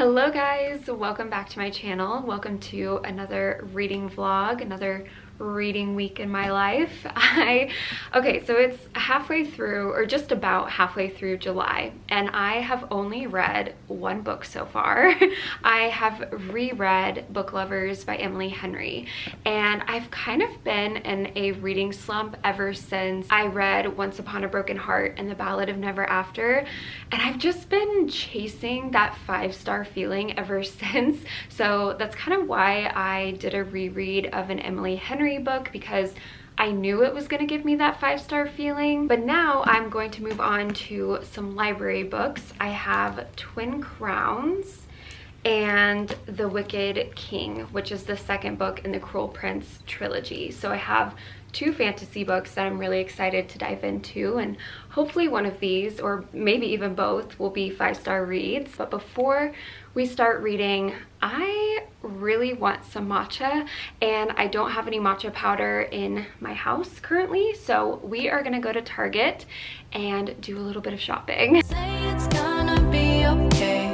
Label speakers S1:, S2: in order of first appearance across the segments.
S1: Hello guys, welcome back to my channel. Welcome to another reading vlog, another reading week in my life. Okay, so it's halfway through, or just about halfway through July, and I have only read one book so far. I have reread Book Lovers by Emily Henry, and I've kind of been in a reading slump ever since I read Once Upon a Broken Heart and The Ballad of Never After, and I've just been chasing that 5-star feeling ever since. So that's kind of why I did a reread of an Emily Henry book, because I knew it was going to give me that 5-star feeling. But now I'm going to move on to some library books. I have Twin Crowns and The Wicked King, which is the second book in the Cruel Prince trilogy. So I have two fantasy books that I'm really excited to dive into, and hopefully one of these, or maybe even both, will be 5-star reads. But before we start reading, I really want some matcha, and I don't have any matcha powder in my house currently, so we are gonna go to Target and do a little bit of shopping.
S2: Say it's gonna be okay,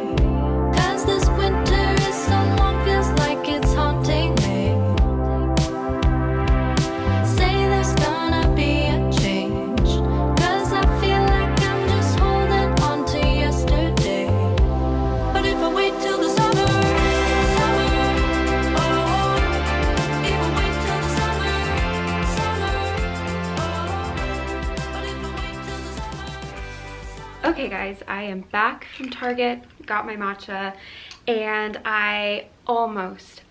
S2: 'cause this winter is so long, feels like it's haunting me. Say there's gonna be a change, 'cause I feel like I'm just holding on to yesterday. But if I wait till the summer, oh, if I wait till the summer, oh, but if I wait till the summer.
S1: Okay guys, I am back from Target, got my matcha, and I almost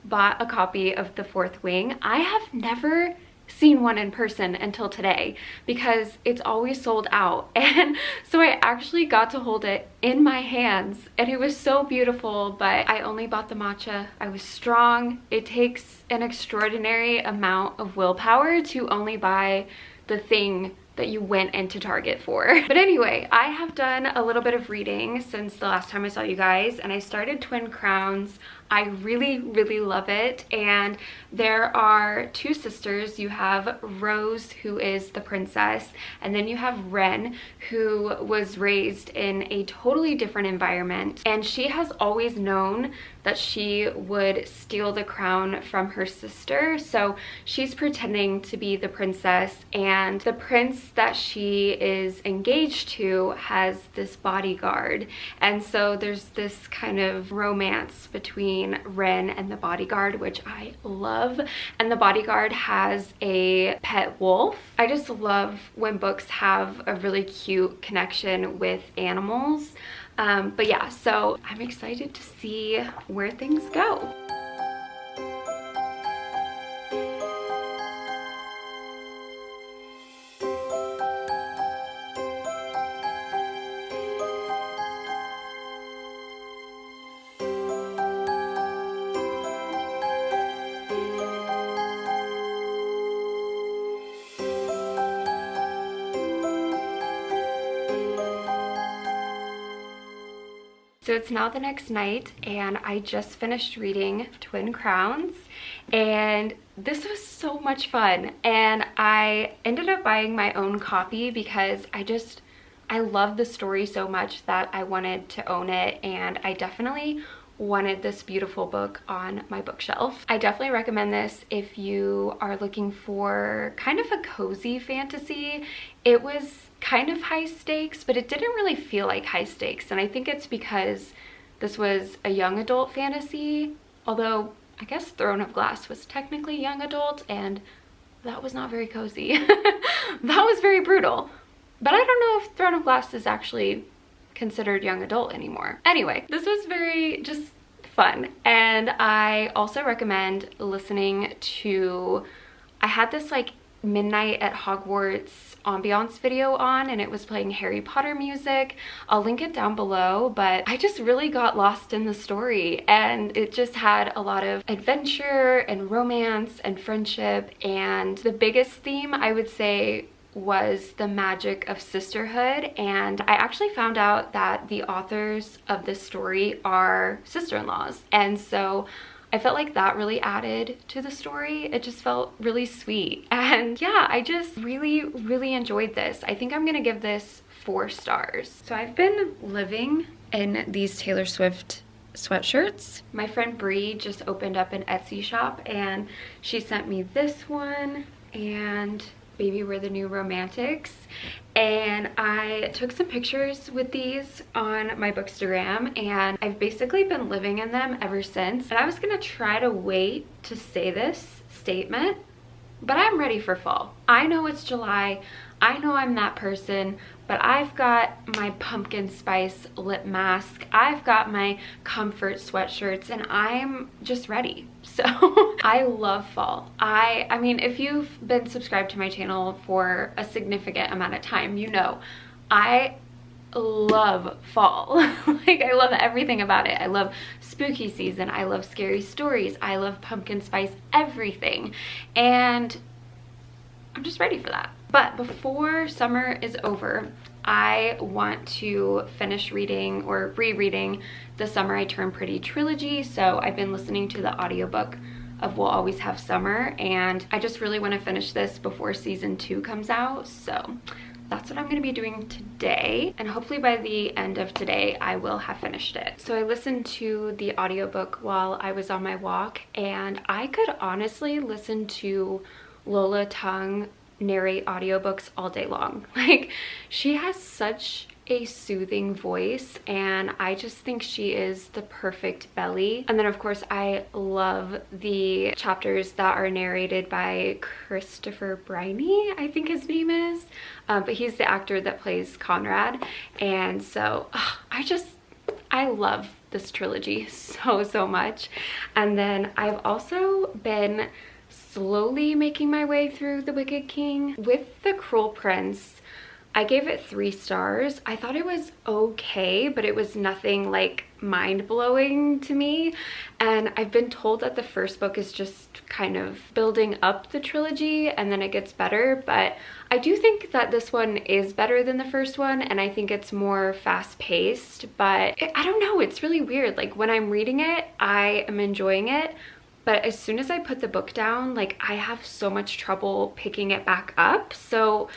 S1: bought a copy of The Fourth Wing. I have never seen one in person until today because it's always sold out, and so I actually got to hold it in my hands, and it was so beautiful. But I only bought the matcha. I was strong. It takes an extraordinary amount of willpower to only buy the thing that you went into Target for. But anyway, I have done a little bit of reading since the last time I saw you guys, and I started Twin Crowns. I really love it, and there are two sisters. You have Rose, who is the princess, and then you have Wren, who was raised in a totally different environment, and she has always known that she would steal the crown from her sister, so she's pretending to be the princess, and the prince that she is engaged to has this bodyguard, and so there's this kind of romance between Wren and the bodyguard, which I love. And the bodyguard has a pet wolf. I just love when books have a really cute connection with animals. But yeah, so I'm excited to see where things go. So it's now the next night, and I just finished reading Twin Crowns, and this was so much fun. And I ended up buying my own copy because I love the story so much that I wanted to own it, and I definitely wanted this beautiful book on my bookshelf. I definitely recommend this if you are looking for kind of a cozy fantasy. It was kind of high stakes, but it didn't really feel like high stakes, and I think it's because this was a young adult fantasy, although I guess Throne of Glass was technically young adult, and that was not very cozy. That was very brutal, but I don't know if Throne of Glass is actually considered young adult anymore. Anyway, this was very just fun, and I also recommend listening to, I had this like Midnight at Hogwarts ambience video on, and it was playing Harry Potter music. I'll link it down below, but I just really got lost in the story, and it just had a lot of adventure and romance and friendship, and the biggest theme I would say was the magic of sisterhood. And I actually found out that the authors of this story are sister-in-laws, and so I felt like that really added to the story. It just felt really sweet. And yeah, I just really enjoyed this. I think I'm gonna give this 4 stars. So I've been living in these Taylor Swift sweatshirts. My friend Bree just opened up an Etsy shop and she sent me this one and Baby We're the New Romantics, and I took some pictures with these on my Bookstagram and I've basically been living in them ever since. And I was gonna try to wait to say this statement, but I'm ready for fall. I know it's July, I know I'm that person, but I've got my pumpkin spice lip mask, I've got my comfort sweatshirts, and I'm just ready. So I love fall. I mean, if you've been subscribed to my channel for a significant amount of time, you know I love fall. Like, I love everything about it. I love spooky season, I love scary stories, I love pumpkin spice everything, and I'm just ready for that. But before summer is over, I want to finish reading or rereading the Summer I Turned Pretty trilogy. So I've been listening to the audiobook of We'll Always Have Summer, and I just really want to finish this before season 2 comes out. So that's what I'm going to be doing today, and hopefully by the end of today I will have finished it. So I listened to the audiobook while I was on my walk, and I could honestly listen to Lola Tung narrate audiobooks all day long. Like, she has such a soothing voice, and I just think she is the perfect Belly. And then of course I love the chapters that are narrated by Christopher Briney, I think his name is, but he's the actor that plays Conrad. And so I love this trilogy so much. And then I've also been slowly making my way through The Wicked King. With The Cruel Prince, I gave it 3 stars. I thought it was okay, but it was nothing like mind-blowing to me. And I've been told that the first book is just kind of building up the trilogy and then it gets better, but I do think that this one is better than the first one, and I think it's more fast-paced. But I don't know, it's really weird. Like, when I'm reading it, I am enjoying it, but as soon as I put the book down, like, I have so much trouble picking it back up. So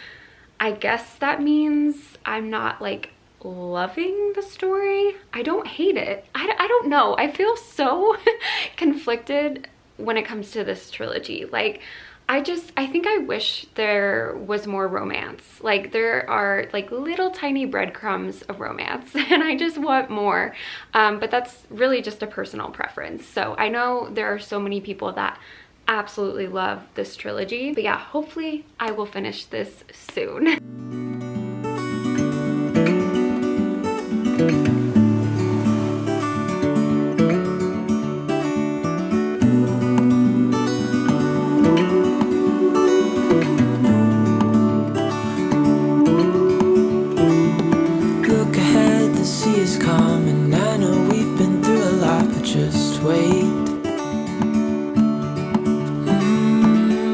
S1: I guess that means I'm not like loving the story. I don't hate it. I don't know. I feel so conflicted when it comes to this trilogy. Like, I think I wish there was more romance. Like, there are like little tiny breadcrumbs of romance and I just want more. But that's really just a personal preference. So I know there are so many people that absolutely love this trilogy, but yeah, hopefully I will finish this soon.
S3: Look ahead, the sea is calm, and I know we've been through a lot, but just wait.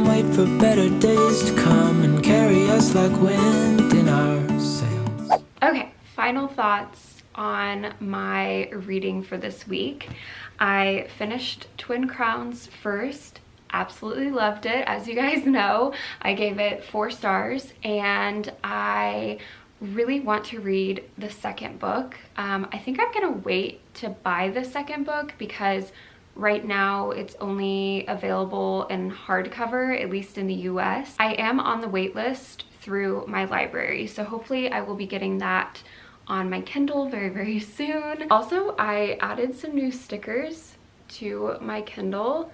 S3: Wait for better days to come and carry us like wind in our sails.
S1: Okay, final thoughts on my reading for this week. I finished Twin Crowns first. Absolutely loved it. As you guys know, I gave it 4 stars, and I really want to read the second book. I think I'm gonna wait to buy the second book because right now it's only available in hardcover, at least in the US. I am on the wait list through my library, so hopefully I will be getting that on my Kindle very soon. Also, I added some new stickers to my Kindle,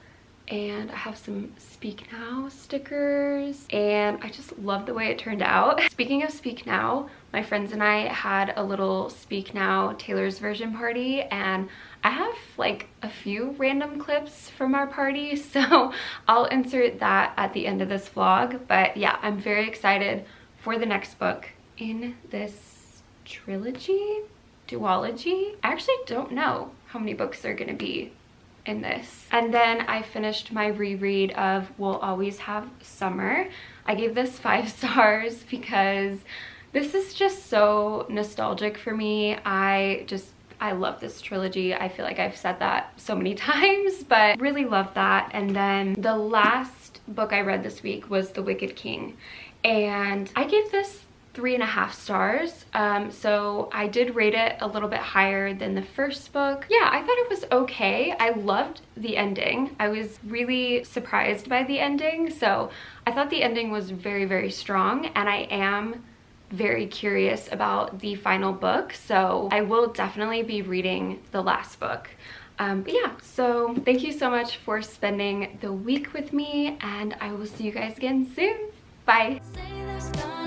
S1: and I have some Speak Now stickers, and I just love the way it turned out. Speaking of Speak Now, my friends and I had a little Speak Now Taylor's version party, and I have like a few random clips from our party, so I'll insert that at the end of this vlog. But yeah, I'm very excited for the next book in this trilogy, duology. I actually don't know how many books there are gonna be in this. And then I finished my reread of We'll Always Have Summer. I gave this 5 stars because this is just so nostalgic for me. I love this trilogy. I feel like I've said that so many times, but really love that. And then the last book I read this week was The Wicked King, and I gave this 3.5 stars. So I did rate it a little bit higher than the first book. Yeah, I thought it was okay. I loved the ending. I was really surprised by the ending. So I thought the ending was very, very strong, and I am very curious about the final book. So I will definitely be reading the last book. But yeah, so thank you so much for spending the week with me, and I will see you guys again soon. Bye.
S2: Say there's gonna